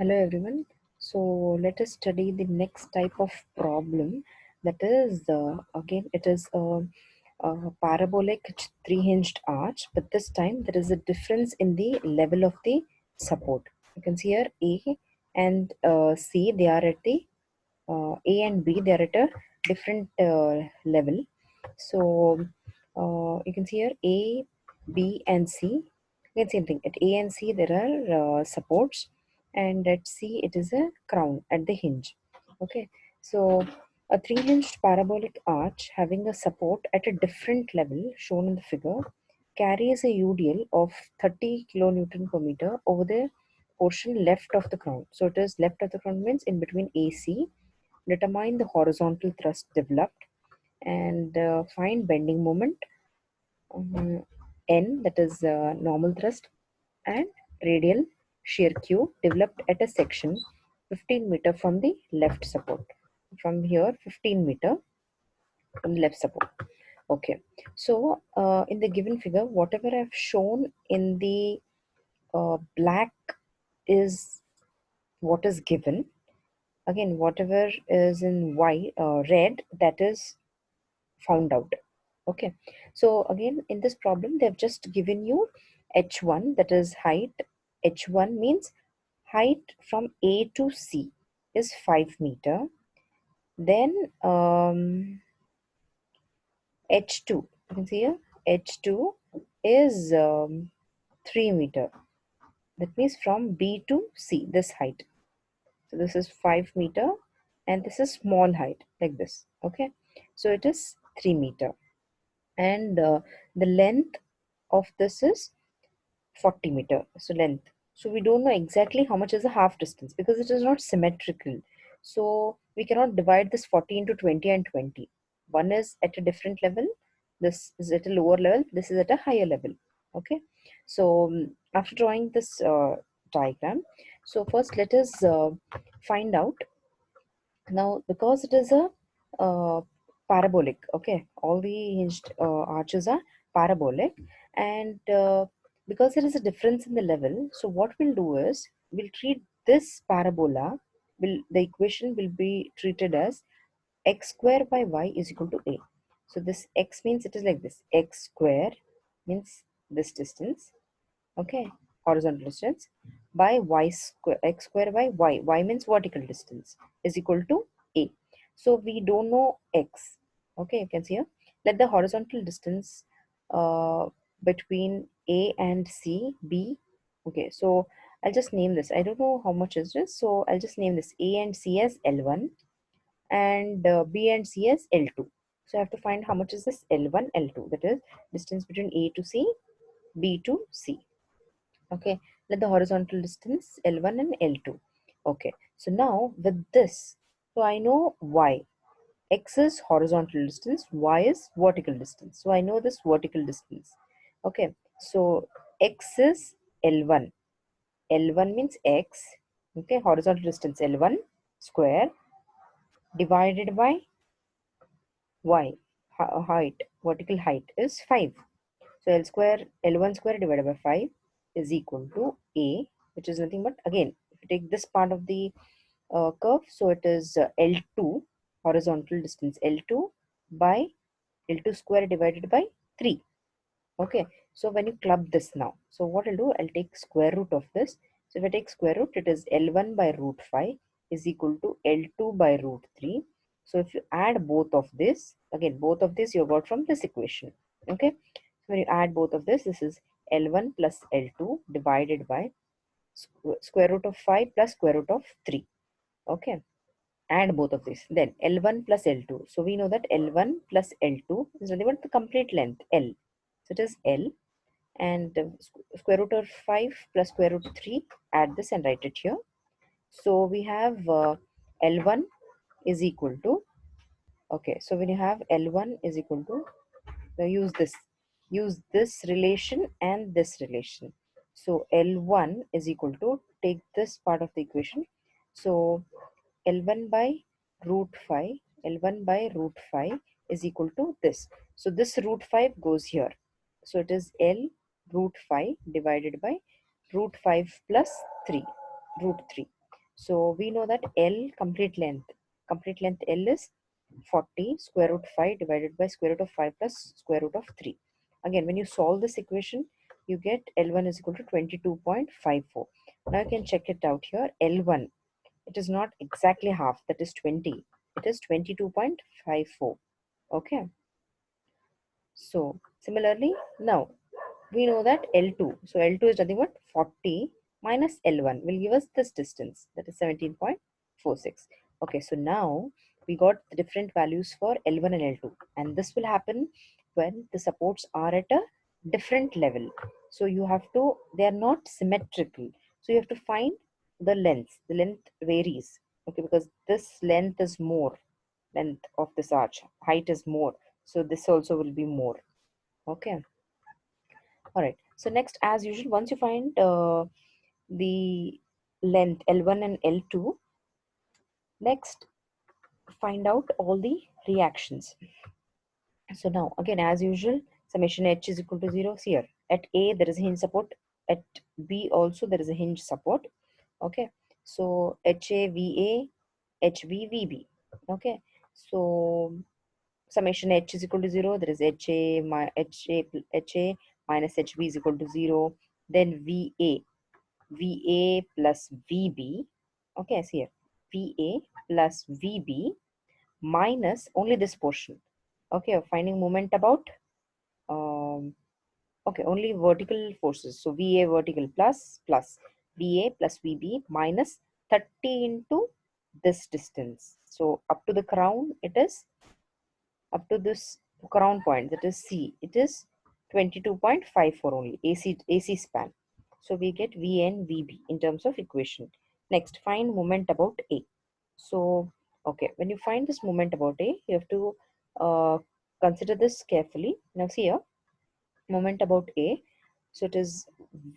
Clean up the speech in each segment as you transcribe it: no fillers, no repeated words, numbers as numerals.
Hello everyone. So let us study the next type of problem. That is again it is a parabolic three-hinged arch, but this time there is a difference in the level of the support. You can see here A and C, they are at the A and B, they are at a different level. So you can see here A, B and C. Again same thing, at A and C there are supports, and at C it is a crown at the hinge. Okay, so a three-hinged parabolic arch having a support at a different level shown in the figure carries a UDL of 30 kilonewton per meter over the portion left of the crown. So it is left of the crown means in between AC. Determine the horizontal thrust developed and find bending moment, N, that is normal thrust, and radial shear Q developed at a section 15 meter from the left support. From here 15 meter from the left support. Okay, so in the given figure, whatever I've shown in the black is what is given. Again, whatever is in white, red, that is found out. Okay, so again in this problem they've just given you h1, that is height. H1 means height from A to C is 5 meter. Then h2, you can see here h2 is 3 meter. That means from B to C, this height. So this is 5 meter and this is small height like this. Okay, so it is 3 meter, and the length of this is 40 meter. So length, so we don't know exactly how much is the half distance because it is not symmetrical, so we cannot divide this 40 into 20 and 20. One is at a different level, this is at a lower level, this is at a higher level. Okay, so after drawing this diagram, so first let us find out now, because it is a parabolic. Okay, all the hinged arches are parabolic, and because there is a difference in the level, so what we'll do is we'll treat this parabola, will the equation will be treated as x square by y is equal to a. So this x means it is like this, x square means this distance, okay, horizontal distance, by y square, x square by y means vertical distance, is equal to a. So we don't know x. Okay, you can see here, let the horizontal distance between A and C be, okay, so I'll just name this, I don't know how much is this, so I'll just name this A and C as L1 and B and C as L2. So I have to find how much is this L1, L2, that is distance between A to C, B to C. Okay, let the horizontal distance L1 and L2. Okay, so now with this, so I know y, x is horizontal distance, y is vertical distance. So I know this vertical distance. Okay, so x is L1. L1 means x. Okay, horizontal distance L1 square divided by y, height, vertical height is 5. So L square, L1 square divided by 5 is equal to A, which is nothing but, again, if you take this part of the curve, so it is L2, horizontal distance L2 by L2 square divided by 3. Okay, so when you club this now, so what I'll do, I'll take square root of this. So if I take square root, it is L1 by root 5 is equal to L2 by root 3. So if you add both of this, again, both of this you got from this equation. Okay, so when you add both of this, this is L1 plus L2 divided by square root of 5 plus square root of 3. Okay, add both of these. Then L1 plus L2. So we know that L1 plus L2 is nothing but the complete length, L. So it is L, and square root of 5 plus square root of 3, add this and write it here. So we have L1 is equal to, okay, so when you have L1 is equal to, so use this relation and this relation. So L1 is equal to, take this part of the equation, so L1 by root 5, L1 by root 5 is equal to this. So this root 5 goes here. So it is L root 5 divided by root 5 plus 3, root 3. So we know that L complete length L is 40 square root 5 divided by square root of 5 plus square root of 3. Again, when you solve this equation, you get L1 is equal to 22.54. Now you can check it out here. L1, it is not exactly half, that is 20. It is 22.54. Okay. So similarly, now we know that L2. So L2 is nothing but 40 minus L1 will give us this distance, that is 17.46. Okay, so now we got the different values for L1 and L2, and this will happen when the supports are at a different level. So you have to, they are not symmetrical. So you have to find the length. The length varies. Okay, because this length is more, length of this arch, height is more. So this also will be more. Okay. All right. So next, as usual, once you find the length L1 and L2, next find out all the reactions. So now again, as usual, summation H is equal to 0. So here at A there is a hinge support. At B also there is a hinge support. Okay. So HA VA, HB VB. Okay. So summation H is equal to 0. There is HA minus HB is equal to 0. Then VA plus VB. Okay, see here. VA plus VB minus only this portion. Okay, finding moment about okay, only vertical forces. So VA vertical plus VA plus VB minus 30 into this distance. So up to the crown it is, up to this crown point, that is C, it is 22.54 only AC span. So we get VN VB in terms of equation. Next, find moment about A. So okay, when you find this moment about A, you have to consider this carefully. Now see here, moment about A. So it is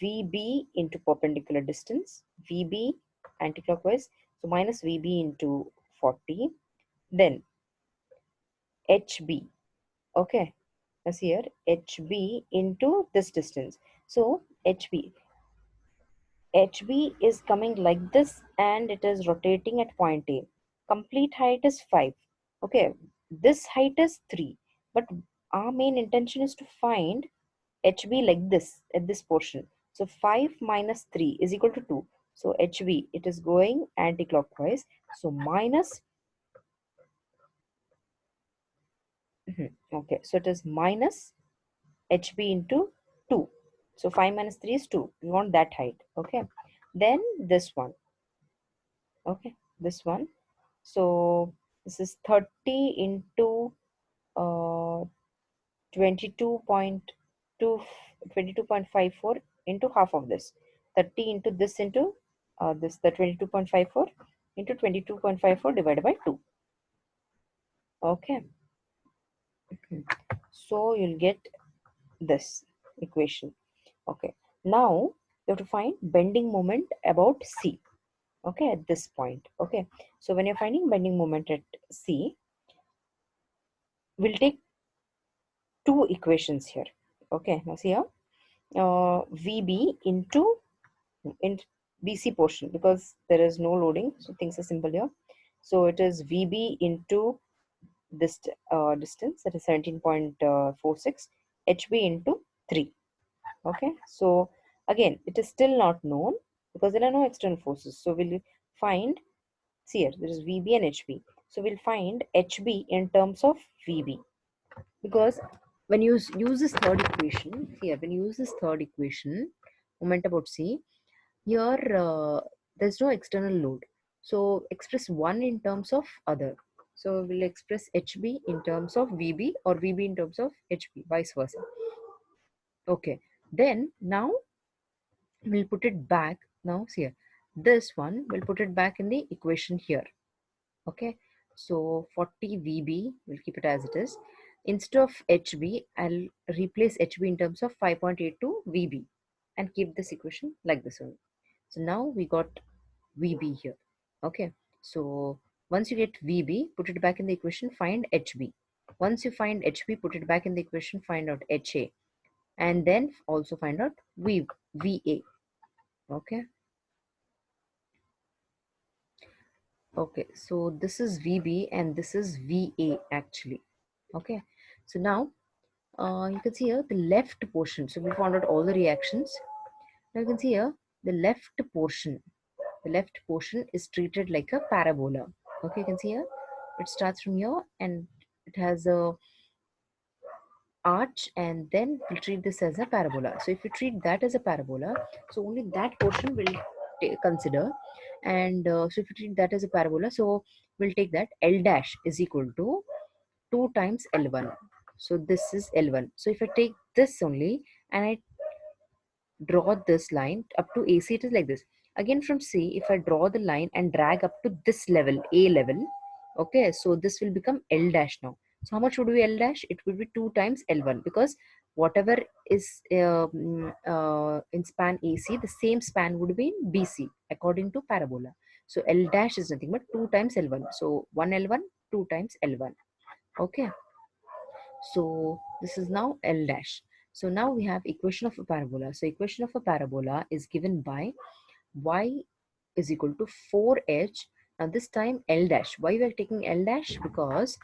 VB into perpendicular distance, VB anticlockwise, so minus VB into 40, then HB. Okay, as here HB into this distance. So HB is coming like this and it is rotating at point A. Complete height is 5. Okay, this height is 3. But our main intention is to find HB like this at this portion. So 5 minus 3 is equal to 2. So HB, it is going anti-clockwise. So minus, okay, so it is minus HB into 2. So 5 minus 3 is 2. We want that height. Okay. Then this one. Okay. This one. So this is 30 into 22.2, 22.54 into half of this. 30 into this into this, the 22.54 into 22.54 divided by 2. Okay. So you'll get this equation. Okay. Now you have to find bending moment about C. Okay, at this point. Okay. So when you're finding bending moment at C, we'll take two equations here. Okay. Now see here, VB into in BC portion, because there is no loading, so things are simple here. So it is VB into this distance, that is 17.46, HB into 3. Okay, so again it is still not known because there are no external forces. So we'll find, see here, there is VB and HB. So we'll find HB in terms of VB, because when you use this third equation here, when you use this third equation, moment about C, here there's no external load. So express one in terms of other. So we'll express HB in terms of VB or VB in terms of HB, vice versa. Okay, then now we'll put it back. Now see here, this one we'll put it back in the equation here. Okay, so 40 VB, we'll keep it as it is. Instead of HB, I'll replace HB in terms of 5.82 VB and keep this equation like this one. So now we got VB here. Okay, so once you get VB, put it back in the equation, find HB. Once you find HB, put it back in the equation, find out HA, and then also find out VA. Okay, Okay, so this is VB and this is VA actually. Okay, so now you can see here the left portion. So we found out all the reactions. Now you can see here the left portion. The left portion is treated like a parabola. Okay, you can see here it starts from here and it has a arch, and then we'll treat this as a parabola. So if you treat that as a parabola, so only that portion will consider. And so if you treat that as a parabola, so we'll take that L dash is equal to 2 times L1. So this is L1. So if I take this only and I draw this line up to AC, it is like this. Again from C, if I draw the line and drag up to this level, A level, okay, so this will become L dash now. So how much would be L dash? It would be 2 times L1, because whatever is in span AC, the same span would be in BC according to parabola. So L dash is nothing but 2 times L1. So 1 L1, 2 times L1. Okay. So this is now L dash. So now we have equation of a parabola. So equation of a parabola is given by y is equal to 4h. Now this time L dash. Why we are taking L dash? Because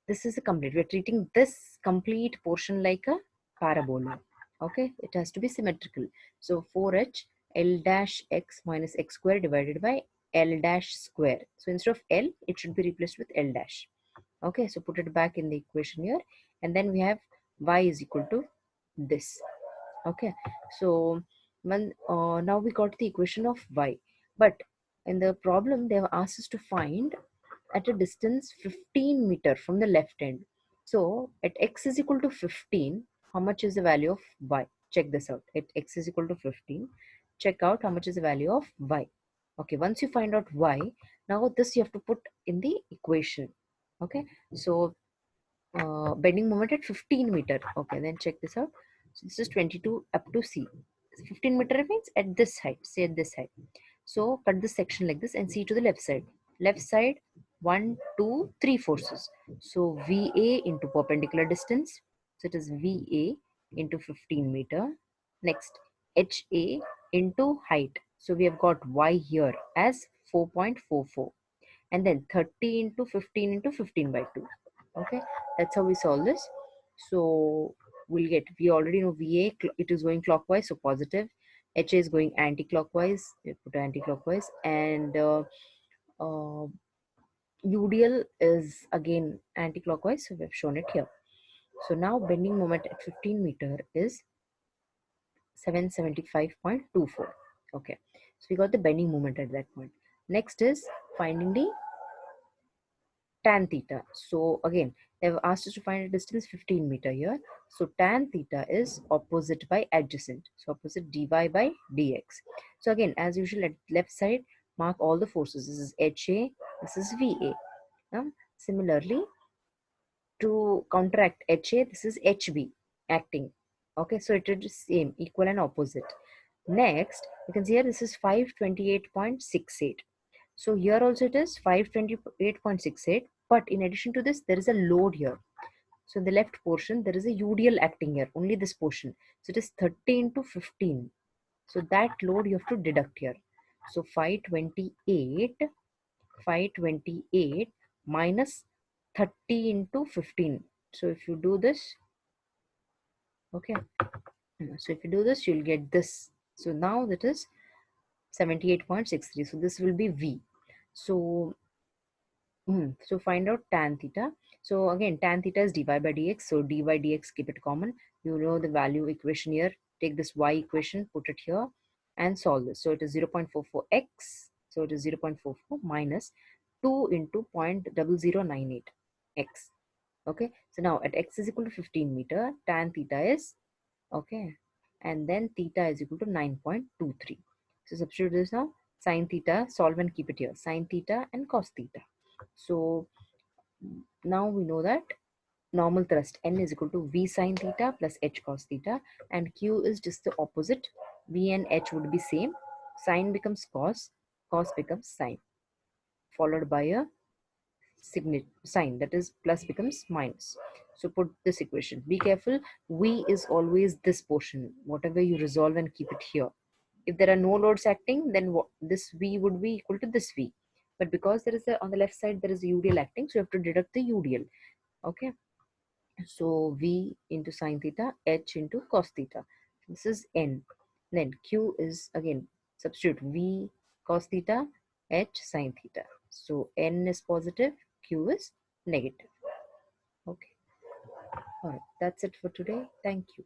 this is a complete. We are treating this complete portion like a parabola. Okay, it has to be symmetrical. So 4h L dash x minus x square divided by L dash square. So instead of L, it should be replaced with L dash. Okay, so put it back in the equation here, and then we have y is equal to this. Okay, so now we got the equation of y, but in the problem they have asked us to find at a distance 15 meter from the left end. So at x is equal to 15, how much is the value of y? Check this out. At x is equal to 15, check out how much is the value of y. Okay, once you find out y, now this you have to put in the equation. Okay, so bending moment at 15 meter. Okay, then check this out. So this is 22 up to C. 15 meter means at this height, say at this height. So cut this section like this and see to the left side. Left side, 1, 2, 3 forces. So VA into perpendicular distance. So it is VA into 15 meter. Next, HA into height. So we have got Y here as 4.44. And then 30 into 15 into 15 by 2. Okay, that's how we solve this. So we'll get, we already know VA, it is going clockwise, so positive. HA is going anti-clockwise, we put anti-clockwise, and UDL is again anti-clockwise, so we've shown it here. So now bending moment at 15 meter is 775.24. Okay, so we got the bending moment at that point. Next is finding the tan theta. So again, they've asked us to find a distance 15 meter here. So tan theta is opposite by adjacent. So opposite dy by dx. So again, as usual, at left side, mark all the forces. This is HA, this is VA. Similarly, to counteract HA, this is HB acting. Okay, so it is same, equal and opposite. Next, you can see here this is 528.68. So here also it is 528.68, but in addition to this, there is a load here. So in the left portion, there is a UDL acting here, only this portion. So it is 30 into 15. So that load you have to deduct here. So 528 minus 30 into 15. So if you do this, okay. So if you do this, you'll get this. So now that is 78.63. So this will be V. So so find out tan theta. So again, tan theta is dy by dx. So dy by dx, keep it common. You know the value equation here. Take this y equation, put it here, and solve this. So it is 0.44x. So it is 0.44 minus 2 into 0.0098 x. Okay. So now at x is equal to 15 meter, tan theta is, okay, and then theta is equal to 9.23. So substitute this now. Sine theta, solve and keep it here. Sine theta and cos theta. So now we know that normal thrust N is equal to V sine theta plus H cos theta, and Q is just the opposite. V and H would be same. Sine becomes cos, cos becomes sine, followed by a sign, that is plus becomes minus. So put this equation. Be careful, V is always this portion. Whatever you resolve and keep it here. If there are no loads acting, then this V would be equal to this V. but because there is a, on the left side there is a UDL acting, so you have to deduct the UDL. Okay, so V into sine theta, H into cos theta. This is N. Then Q is again substitute V cos theta, H sine theta. So N is positive, Q is negative. Okay. All right. That's it for today. Thank you.